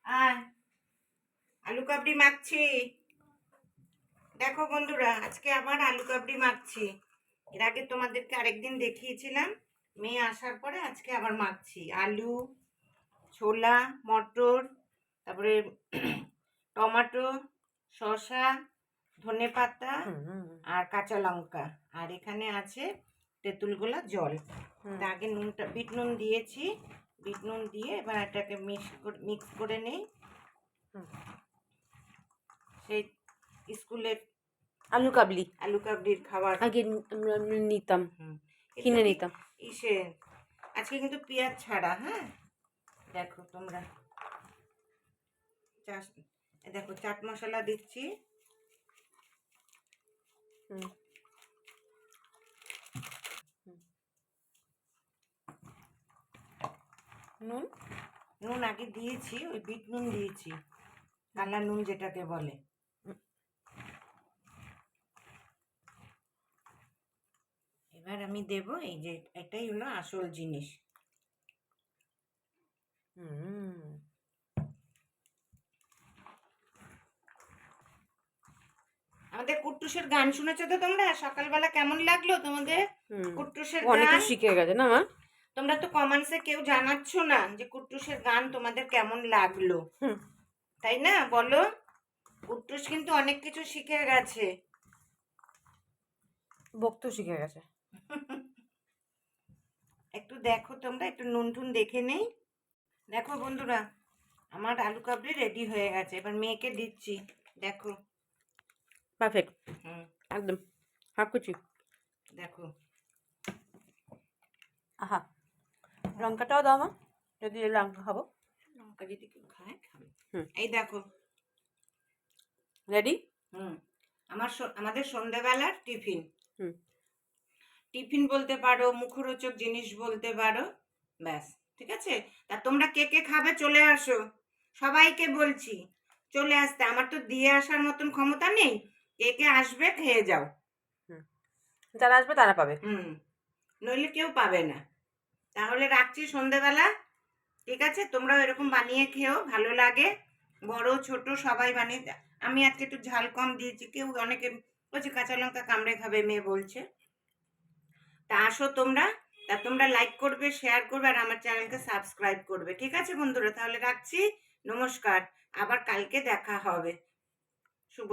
আর আলু কাবলি মাখছি। দেখো বন্ধুরা, আজকে আবার আলু কাবলি মাখছি। এর আগে তোমাদেরকে আরেকদিন দেখিয়েছিলাম। মেয়ে আসার পরে আজকে আবার মাখছি। আলু, ছোলা, মটর, তারপরে টমেটো, শসা, ধনেপাতা আর কাঁচা লঙ্কা, আর এখানে আছে তেঁতুল গোলা জল। তা আগে নুনটা বিট নুন দিয়েছি। বিট নুন দিয়ে এবার এটাকে মিক্স করে নেই। সেই স্কুলের আলু কাবলির খাবার আগে নিতাম, কিনে নিতাম। ইসে আজকে কিন্তু পেঁয়াজ ছাড়া। হ্যাঁ, দেখো তোমরা, দেখো চাট মশলা দিচ্ছি। নুন আগে দিয়েছি, ওই বিট নুন দিয়েছি, কালা নুন যেটাকে বলে। এবার আমি দেব এই যে, এটাই হলো আসল জিনিস। আমাদের কুট্টুসের গান শুনেছো তো তোমরা? সকালবেলা কেমন লাগলো তোমাদের কুট্টুসের গান? অনেকে শিখে গেছে না মা? তোমরা তো কমেন্টসে কেউ জানাচ্ছ না যে কুট্টুসের গান তোমাদের কেমন লাগলো, তাই না? বলো, কুট্টুস কিন্তু অনেক কিছু শিখে গেছে। বকতেও শিখে গেছে। একটু দেখো তোমরা, একটু নুন টুন দেখে নেই। দেখো বন্ধুরা, আমার আলু কাবলি রেডি হয়ে গেছে। এবার মেয়েকে দিচ্ছি, দেখো। পারফেক্ট, একদম হাফ কুচি। দেখো, আহা, লঙ্কাটাও দাও মা, যদি লঙ্কা খাবো। লঙ্কা যদি কেউ খায় খাবে। এই দেখো, রেডি। আমাদের সন্ধ্যাবেলার টিফিন। টিফিন বলতে পারো, মুখরোচক জিনিস বলতে পারো, ব্যাস। ঠিক আছে? তা তোমরা কে কে খাবে চলে আসো, সবাইকে বলছি চলে আসতে। আমার তো দিয়ে আসার মতন ক্ষমতা নেই। কে কে আসবে খেয়ে যাও। যারা আসবে তারা পাবে। নইলে কেউ পাবে না। তাহলে রাখছি সন্ধ্যাবেলা। ঠিক আছে? তোমরাও এরকম বানিয়ে খেও, ভালো লাগে। বড় ছোট সবাই বানিয়ে। আমি আজকে একটু ঝাল কম দিয়েছি, কেউ অনেকে বলছে কাঁচা লঙ্কা কামড়ে খাবে, মেয়ে বলছে। তা আসো তোমরা, তা তোমরা লাইক করবে, শেয়ার করবে, আর আমার চ্যানেলকে সাবস্ক্রাইব করবে। ঠিক আছে বন্ধুরা? তাহলে রাখছি, নমস্কার। আবার কালকে দেখা হবে। শুভ